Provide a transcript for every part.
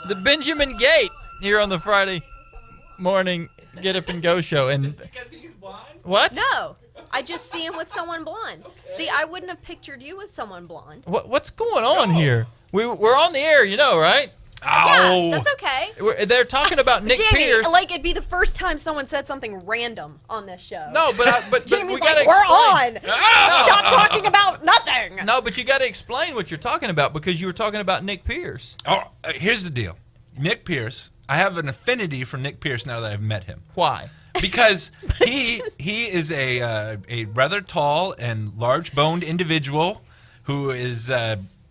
The Benjamin Gate here on the Friday morning Get Up and Go show. And because he's blonde? What? No. I just see him with someone blonde. See, I wouldn't have pictured you with someone blonde. What's going on here? We're on the air, you know, right? Yeah, that's okay. They're talking about Nick Jamie, Pierce. like it'd be the first time someone said something random on this show. No, but Jamie's we gotta like, we're explain. on. Stop talking about nothing. No, but you got to explain what you're talking about because you were talking about Nick Pierce. Oh, here's the deal. Nick Pierce, I have an affinity for Nick Pierce now that I've met him. Why? Because he is a rather tall and large-boned individual who is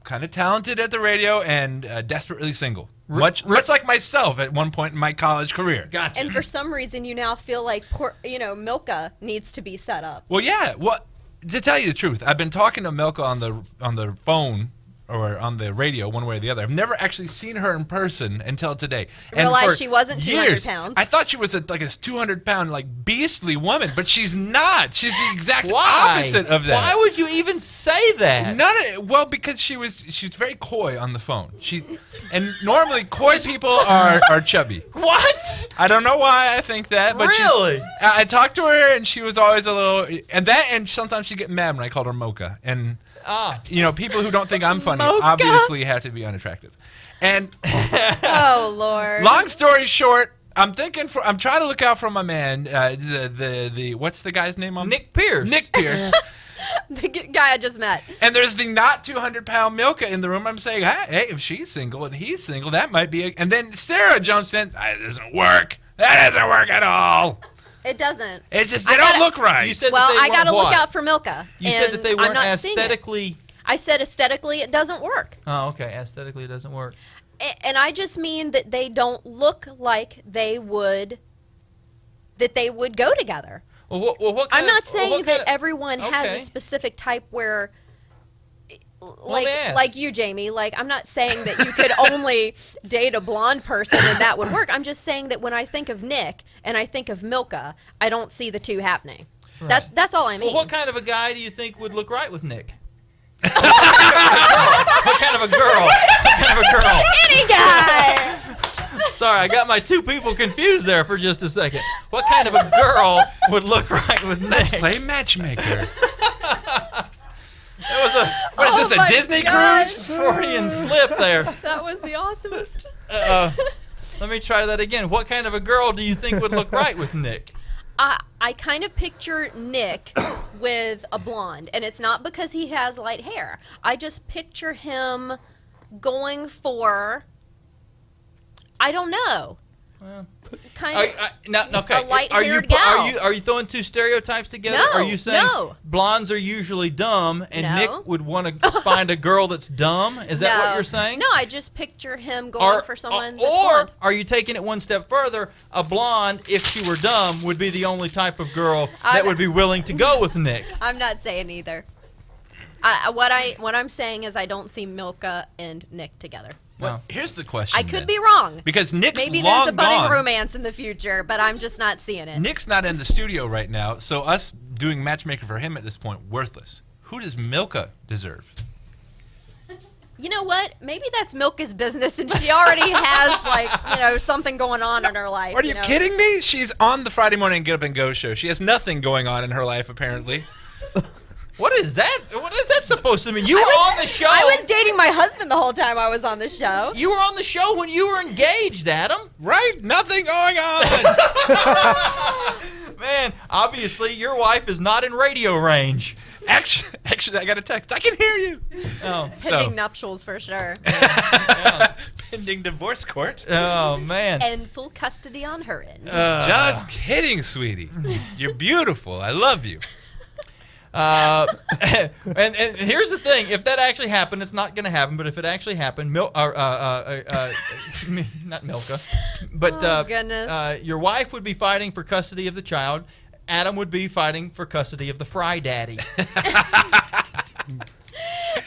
kind of talented at the radio and desperately single. Much like myself at one point in my college career. Gotcha. And for some reason, you now feel like, Milcah needs to be set up. Well, yeah. Well, to tell you the truth, I've been talking to Milcah on the phone or on the radio, one way or the other. I've never actually seen her in person until today. I realized she wasn't 200 pounds. I thought she was like a 200-pound, like, beastly woman, but she's not. She's the exact Why? opposite of that. Why would you even say that? Well, because she's very coy on the phone. And normally coy people are chubby. What? I don't know why I think that, but really, I talked to her and she was always a little, and sometimes she'd get mad when I called her Mocha. And people who don't think I'm funny obviously have to be unattractive. And oh Lord. Long story short, I'm trying to look out for my man. What's the guy's name? Nick Pierce. Nick Pierce. The guy I just met. And there's the not 200-pound Milcah in the room. I'm saying, hey, if she's single and he's single, that might be. And then Sarah jumps in. That doesn't work. That doesn't work at all. It doesn't. It's just they don't look right. You said I got to look out for Milcah. You said that they weren't aesthetically. I said aesthetically it doesn't work. Oh, okay. Aesthetically it doesn't work. And I just mean that they don't look like they would go together. Well, what I'm not saying that everyone has a specific type where, like you, Jamie. Like, I'm not saying that you could only date a blonde person and that would work. I'm just saying that when I think of Nick and I think of Milcah, I don't see the two happening. Right. That's all I mean. Well, what kind of a guy do you think would look right with Nick? What kind of a girl? What kind of a girl? Any guy. Sorry, I got my two people confused there for just a second. What kind of a girl would look right with Nick? Let's play matchmaker. What is this, my a Disney cruise? Freudian slip there. That was the awesomest. Let me try that again. What kind of a girl do you think would look right with Nick? I kind of picture Nick with a blonde, and it's not because he has light hair. I just picture him going for, I don't know, kind of okay. a light-haired gal. Are you throwing two stereotypes together? No, are you saying no. blondes are usually dumb and No. Nick would want to find a girl that's dumb? Is that what you're saying? No, I just picture him going for someone that's Or blonde. are you taking it one step further? A blonde, if she were dumb, would be the only type of girl that would be willing to go with Nick. I'm not saying either. What I'm saying is I don't see Milcah and Nick together. Well, here's the question. I could be wrong. Because Nick's maybe long there's a budding gone. romance in the future, but I'm just not seeing it. Nick's not in the studio right now, so us doing matchmaking for him at this point, worthless. Who does Milcah deserve? You know what? Maybe that's Milcah's business, and she already has something going on in her life. Are you kidding me? She's on the Friday morning Get Up and Go show. She has nothing going on in her life, apparently. What is that? What is that supposed to mean? You were on the show. I was dating my husband the whole time I was on the show. You were on the show when you were engaged, Adam. Right? Nothing going on. Man, obviously your wife is not in radio range. Actually, I got a text. I can hear you. Oh, pending nuptials for sure. Yeah. Pending divorce court. Oh man. And full custody on her end. Just kidding, sweetie. You're beautiful. I love you. And here's the thing: if that actually happened, it's not going to happen. But if it actually happened, not Milcah, but goodness. Your wife would be fighting for custody of the child. Adam would be fighting for custody of the fry daddy.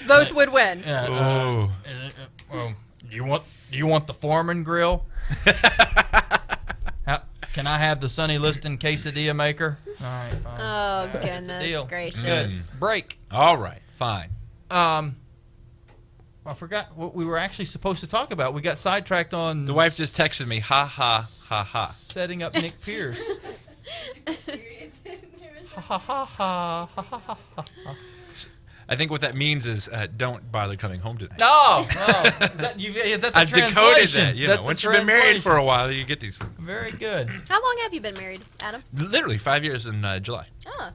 Both would win. Do you want the Foreman grill? Can I have the Sonny Liston quesadilla maker? All right, fine. Oh, That's a deal. goodness gracious. Good. Break. All right, fine. Are I forgot what we were actually supposed to talk about. We got sidetracked on. The wife just texted me, ha ha ha ha. Setting up Nick Pierce. Ha ha ha ha ha ha ha. I think what that means is don't bother coming home tonight. No. Is that the I've decoded that. That's Once you've been married for a while, you get these things. Very good. How long have you been married, Adam? Literally 5 years in July. Oh.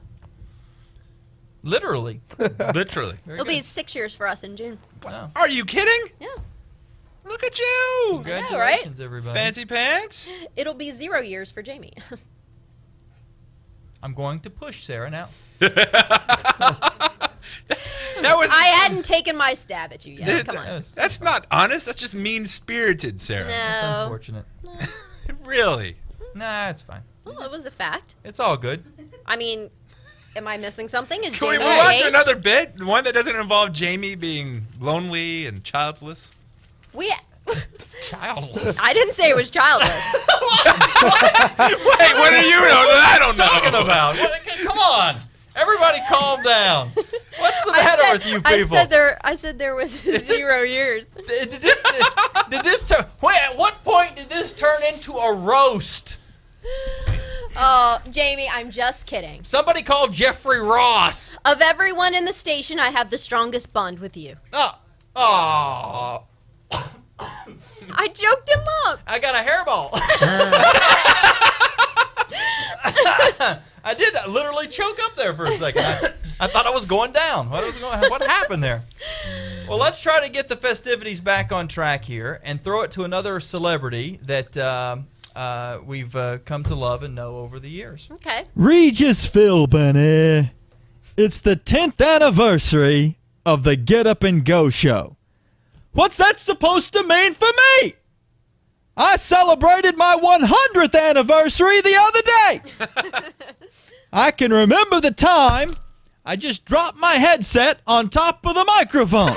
Literally. Literally. Very It'll good. be 6 years for us in June. Wow. Are you kidding? Yeah. Look at you. Congratulations, everybody. Fancy pants. It'll be 0 years for Jamie. I'm going to push Sarah now. That was. I hadn't taken my stab at you yet. Come on. That's not honest. That's just mean-spirited, Sarah. That's No. unfortunate. Really? Nah, it's fine. Well, it was a fact. It's all good. I mean, am I missing something? Is Can we Jamie move on to engaged? another bit? The one that doesn't involve Jamie being lonely and childless? Childless. I didn't say it was childless. Wait, what do you know that I don't know? Talking about? Come on. Everybody calm down. What's the matter with you people? I said there was 0 years. Did this turn? Wait, at what point did this turn into a roast? Oh, Jamie, I'm just kidding. Somebody called Jeffrey Ross. Of everyone in the station, I have the strongest bond with you. Oh. I joked him up. I got a hairball. I did literally choke up there for a second. I thought I was going down. What happened there? Well, let's try to get the festivities back on track here and throw it to another celebrity that we've come to love and know over the years. Okay. Regis Philbin. It's the 10th anniversary of the Get Up and Go show. What's that supposed to mean for me? I celebrated my 100th anniversary the other day. I can remember the time I just dropped my headset on top of the microphone.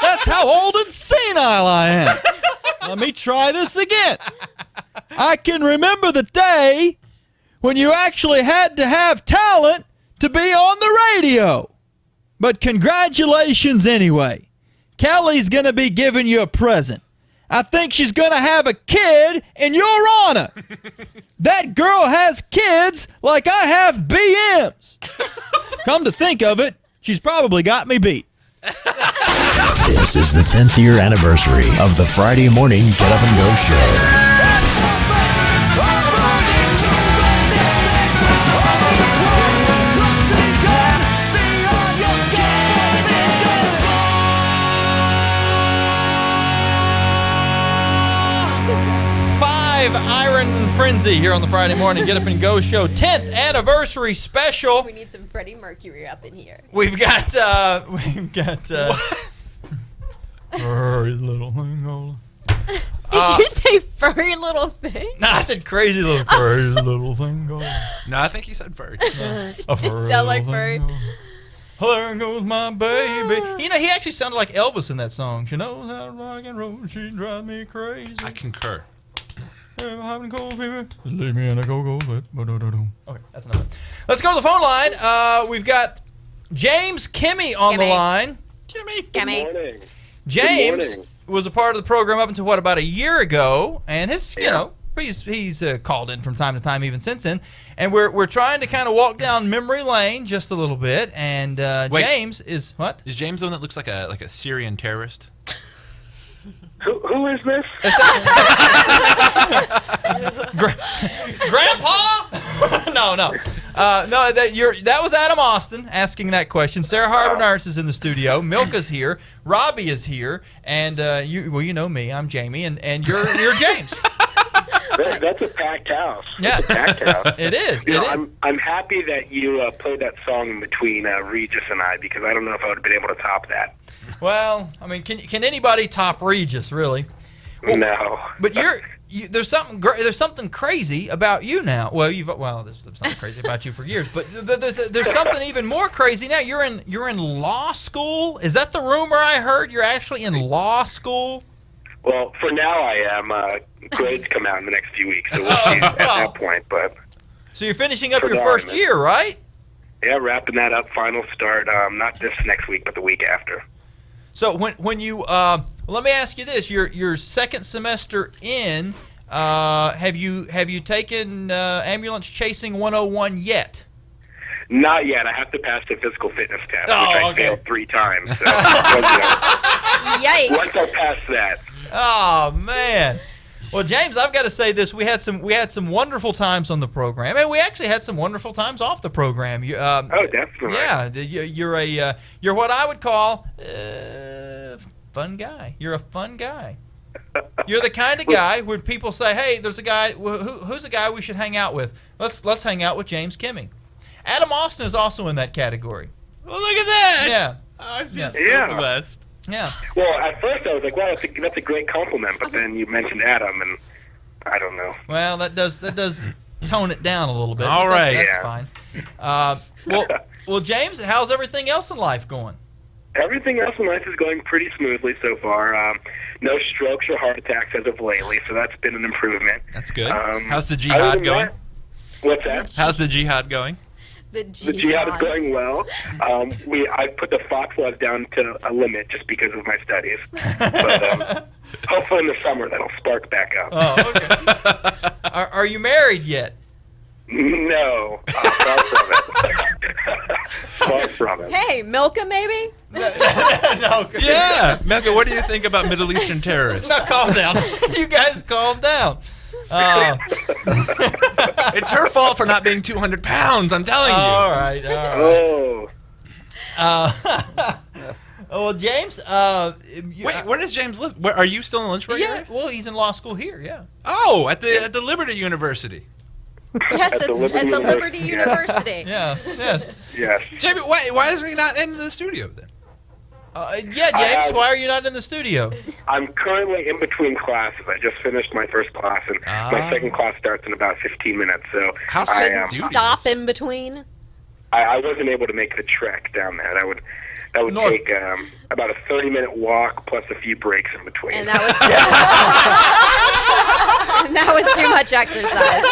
That's how old and senile I am. Let me try this again. I can remember the day when you actually had to have talent to be on the radio. But congratulations anyway. Kelly's going to be giving you a present. I think she's going to have a kid in your honor. That girl has kids like I have BMs. Come to think of it, she's probably got me beat. This is the 10th year anniversary of the Friday morning Get Up and Go show. 5 Iron Frenzy here on the Friday morning Get Up and Go show 10th anniversary special. We need some Freddie Mercury up in here. We've got furry little thing. Did you say furry little thing? No, I said crazy little furry little thing. No, I think he said furry. A Did sound like furry. There goes my baby. You know, he actually sounded like Elvis in that song. She knows how to rock and roll. She drives me crazy. I concur. I'm having cold fever. Leave me in a go-go. Okay, that's enough. Let's go to the phone line. We've got James Kimmey on the Kimmey. line. Gimme. Morning. James Good morning. was a part of the program up until about a year ago, and he's called in from time to time even since then. And we're trying to kind of walk down memory lane just a little bit. And Wait. James is what? Is James the one that looks like a Syrian terrorist? Who is this? Grandpa? No. No, that was Adam Austin asking that question. Sarah Harbor-Nurse is in the studio. Milka's here. Robbie is here. And you know me. I'm Jamie. And you're James. That's a packed house. Yeah. That's a packed house. It is. You It know, is. I'm happy that you played that song in between Regis and I, because I don't know if I would have been able to top that. Well, I mean, can anybody top Regis, really? No. But there's something crazy about you now. Well, there's something crazy about you for years, but there's something even more crazy now. You're in law school. Is that the rumor I heard? You're actually in law school. Well, for now I am. Grades come out in the next few weeks, so we'll see at that point. But So you're finishing up For your now, first man. year, right? yeah, wrapping that up. Final start. Not this next week, but the week after. So when you let me ask you this: your second semester in, have you taken ambulance chasing 101 yet? Not yet. I have to pass the physical fitness test, Oh, which I okay. failed 3 times. So, Yikes. once I pass that, Oh man. Well, James, I've got to say this: we had some wonderful times on the program, and we actually had some wonderful times off the program. You, oh, definitely. yeah, you're what I would call fun guy. You're a fun guy. You're the kind of guy when people say, "Hey, there's a guy who's a guy we should hang out with. Let's hang out with James Kimmey." Adam Austin is also in that category. Well, look at that. Yeah, I feel Yeah. so blessed. yeah. Well, at first I was like, "Wow, that's a great compliment," but then you mentioned Adam, and I don't know. Well, that does tone it down a little bit. All but that's- right. that's fine. Well, James, how's everything else in life going? Everything else in life is going pretty smoothly so far. No strokes or heart attacks as of lately, so that's been an improvement. That's good. How's the Other jihad than going? that- What's that? How's the jihad going? The The jihad is going well. I put the fox laws down to a limit just because of my studies. But hopefully in the summer that'll spark back up. Oh, okay. Are you milked yet? No, far from it. Far from it. Hey, Milcah, maybe? No. Yeah. Milcah, what do you think about Middle Eastern terrorists? No, calm down. You guys calm down. It's her fault for not being 200 pounds, I'm telling you. All right. Oh, Well, James. Wait, where does James live? Where, are you still in Lynchburg? Yeah. area? Well, he's in law school here. Yeah. Oh, at the Liberty University. Yes, At at the Liberty the Liberty University. University. Yeah. Yes. yes. Jamie, why is he not in the studio then? Yeah, James. Why are you not in the studio? I'm currently in between classes. I just finished my first class, and my second class starts in about 15 minutes. So How I soon am. do you- Stop in between. I wasn't able to make the trek down there. That would North. take about a 30-minute walk plus a few breaks in between. And that was and that was too much exercise.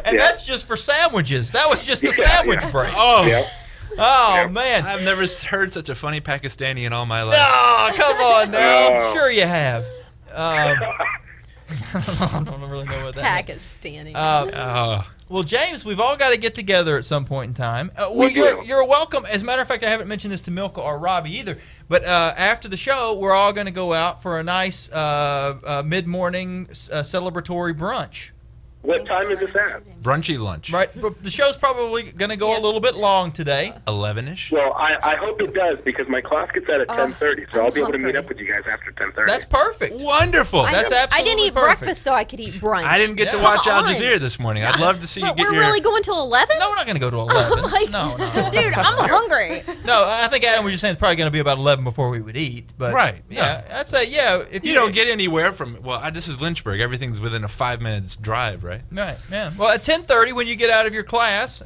And Yeah. that's just for sandwiches. That was just the Yeah, sandwich yeah. break. Oh, Yep. Oh Yeah. man. I've never heard such a funny Pakistani in all my life. Oh, come on now. Oh. Sure you have. I don't really know what that means. Pakistani. Oh, Well, James, we've all got to get together at some point in time. Well, We do. you're welcome. As a matter of fact, I haven't mentioned this to Milcah or Robbie either. But after the show, we're all going to go out for a nice mid-morning celebratory brunch. What time is this at? brunchy lunch. Right? But the show's probably going to go a little bit long today. 11ish. Well, I hope it does because my class gets out at 10:30, so I'll be able to meet hungry. up with you guys after 10:30. That's perfect. Wonderful. That's I absolutely didn't eat perfect. breakfast so I could eat brunch. I didn't get to Yeah. watch Come Al on. Jazeera this morning. I'd love to see you But get we're your. really going till 11? No, we're not going to go to 11. Like, no. Dude, I'm hungry. No, I think Adam was just saying it's probably going to be about 11 before we would eat. But Right, Yeah, I'd say, yeah. If You don't get anywhere from. Well, this is Lynchburg. Everything's within a 5 minutes drive, right? Right, yeah. Well, at 10:30 when you get out of your class,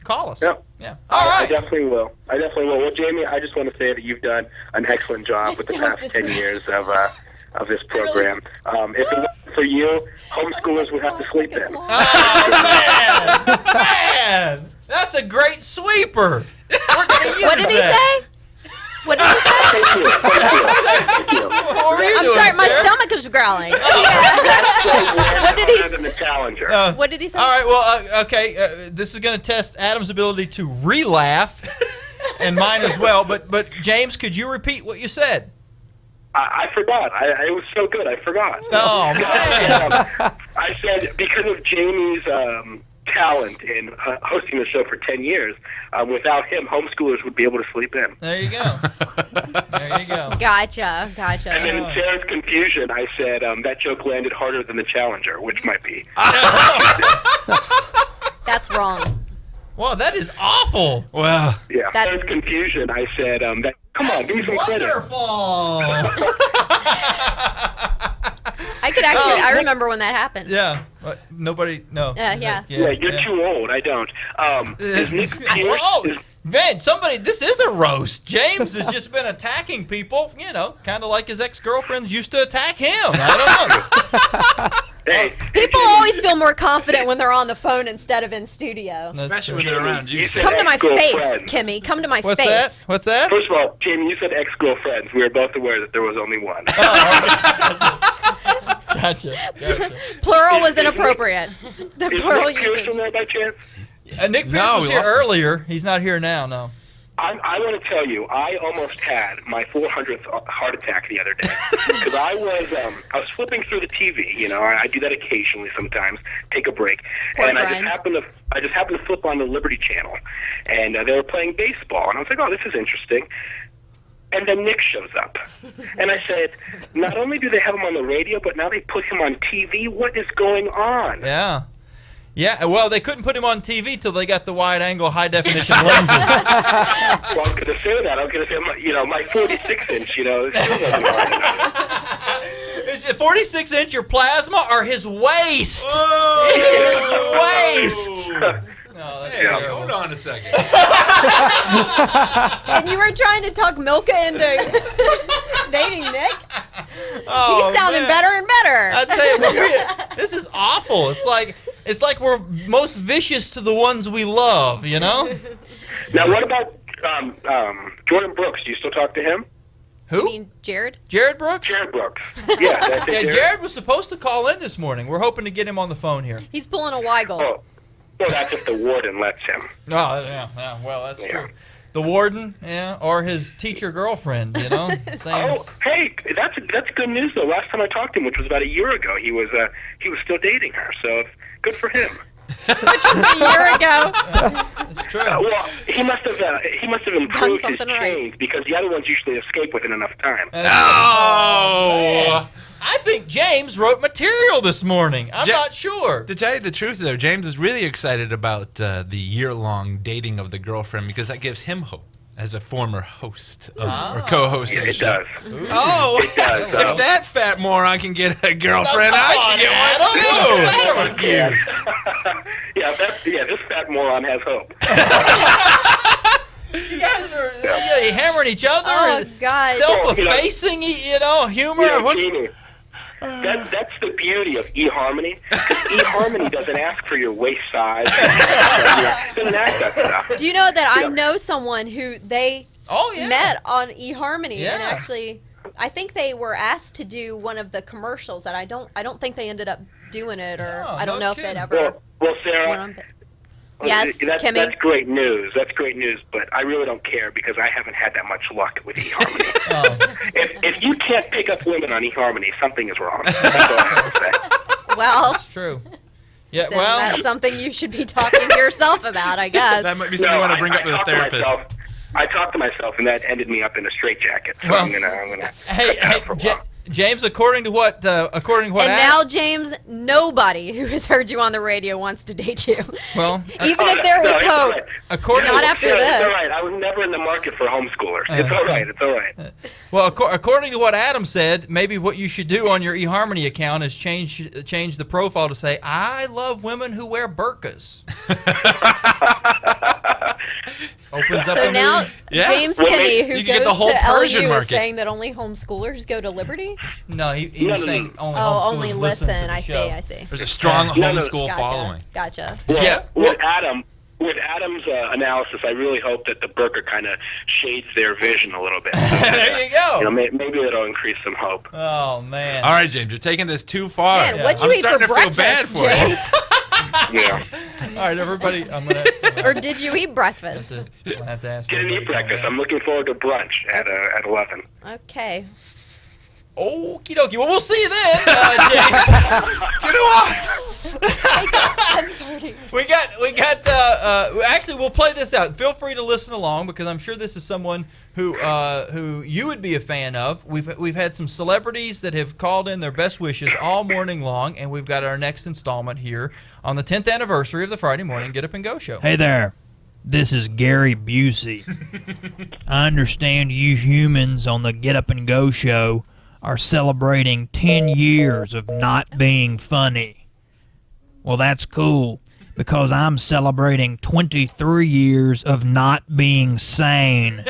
call us. Yep. Yeah. All I right. definitely will. Well, Jamie, I just want to say that you've done an excellent job with the Don't past 10 disagree. years of this program. If it wasn't for you, homeschoolers would have to sleep in. Oh, man, that's a great sweeper. We're gonna use What did he that. say? What did he say? Thank you. Thank you. What were you I'm doing, sorry, my Sarah? stomach is growling. What did he Than the Challenger. What did he say? All right. Well, okay. This is going to test Adam's ability to re-laugh, and mine as well. But James, could you repeat what you said? I forgot. It was so good. I forgot. Oh man. I said because of Jamie's talent in hosting the show for 10 years, without him, homeschoolers would be able to sleep in. There you go. There you go. Gotcha. And then in Sarah's confusion, I said that joke landed harder than the Challenger, which might be. That's wrong. Well, that is awful. Well, Yeah. That- Sarah's confusion, I said that. Come on, give me some credit. Wonderful. I could actually. I remember when that happened. Yeah. What? Nobody. No. Yeah. Yeah, you're too old. I don't. Is Nick Pierce? Oh, man, this is a roast. James has just been attacking people, kind of like his ex-girlfriends used to attack him. I don't know. Hey, People always feel more confident when they're on the phone instead of in studio. That's Especially true. when they're around you. You said Come to my face, ex-girlfriend. Kimmy. Come to my What's face. that? What's that? First of all, Jamie, you said ex-girlfriends. We were both aware that there was only one. Gotcha. Plural was inappropriate. The Is plural Nick Pearson usage. there by chance? Nick Pierce No, was we here lost him. earlier. He's not here now. No. I want to tell you, I almost had my 400th heart attack the other day because I was flipping through the TV. You know, I do that occasionally. Sometimes take a break, Poor and I Brian's. just happened to flip on the Liberty Channel, and they were playing baseball, and I was like, oh, this is interesting. And then Nick shows up, and I said, not only do they have him on the radio, but now they put him on TV. What is going on? Yeah. Yeah, well, they couldn't put him on TV till they got the wide-angle, high-definition lenses. Well, I was going to say that. I was going to say, my 46-inch, it still doesn't hard enough. Is it 46-inch your plasma or his waist? Whoa! His waist. No, that's Hey, terrible. hold on a second. And you were trying to talk Milcah into dating Nick? Oh, He's sounding man. better and better. I tell you, this is awful. It's like we're most vicious to the ones we love, you know? Now, what about Jordan Brooks? Do you still talk to him? Who? You mean Jared? Jared Brooks? Jared Brooks. Yeah, that's Yeah, it. Jared was supposed to call in this morning. We're hoping to get him on the phone here. He's pulling a Weigel. Oh, well, that's if the warden lets him. Oh, yeah. Well, that's Yeah. true. The warden, yeah, or his teacher girlfriend, you know? Same. Oh, hey, that's good news though. Last time I talked to him, which was about a year ago, he was still dating her. So good for him. Which was a year ago. It's true. Well, he must have improved his something right. change because the other ones usually escape within enough time. Oh! I think James wrote material this morning. I'm not sure. To tell you the truth, though, James is really excited about the year-long dating of the girlfriend because that gives him hope as a former host or co-host of the It show. does. Oh, It does. if that fat moron can get a girlfriend, Come I on, can Adam. get What's one the too. matter with you? This fat moron has hope. You guys are hammering each other. Oh, and God. Self-effacing, humor. Yeah, What's Jamie, that's the beauty of eHarmony. eHarmony doesn't ask for your waist size. It doesn't ask that stuff. Do you know that I Yeah. know someone who they Oh yeah. met on eHarmony Yeah. and actually I think they were asked to do one of the commercials and I don't think they ended up doing it or No, I don't no know if they'd kidding. ever Well, Sarah. went on. Yes, that's Kimmey. great news. That's great news, but I really don't care because I haven't had that much luck with eHarmony. Oh. If you can't pick up women on eHarmony, something is wrong. That's all I have to say. Well, It's true. Yeah. then Well. that's something you should be talking to yourself about, I guess. That might be something you want to bring up with a talked to therapist. myself. I talked to myself, and that ended me up in a straitjacket. So Well, I'm gonna. Hey, cut that for a while. And James. According to what? now, James, nobody who has heard you on the radio wants to date you. Well, Even if there was it's all hope. right. according Not after It's this. all right. I was never in the market for homeschoolers. It's all right. It's all right. according to what Adam said, maybe what you should do on your eHarmony account is change the profile to say, "I love women who wear burqas." Opens up So a now, new- Yeah. James Well, Kimmey, you who can get goes the whole to Persian LU, market. is saying that only homeschoolers go to Liberty? No, he No, was no, saying no. only Oh, homeschoolers only listen to listen. the I show. see. There's a strong No, homeschool Gotcha. following. Gotcha. Well, Yeah, with Adam's analysis, I really hope that the burqa kind of shades their vision a little bit. There you go. Maybe it'll increase some hope. Oh man. All right, James, you're taking this too far. Man, what'd you I'm eat for starting to feel breakfast, bad for James? Yeah. All right, everybody. I'm gonna. Or did you eat breakfast? I'm gonna have to ask. Didn't eat everybody breakfast. now. I'm looking forward to brunch at 11. Okay. Okie dokie. Well, we'll see you then, James. You know what? 10:30. We got. Actually, we'll play this out. Feel free to listen along because I'm sure this is someone who you would be a fan of. We've had some celebrities that have called in their best wishes all morning long, and we've got our next installment here on the 10th anniversary of the Friday Morning Get Up and Go show. Hey there. This is Gary Busey. I understand you humans on the Get Up and Go show are celebrating 10 years of not being funny. Well, that's cool because I'm celebrating 23 years of not being sane.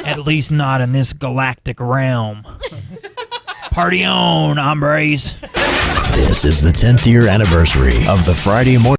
At least not in this galactic realm. Party on, hombres. This is the 10th year anniversary of the Friday morning.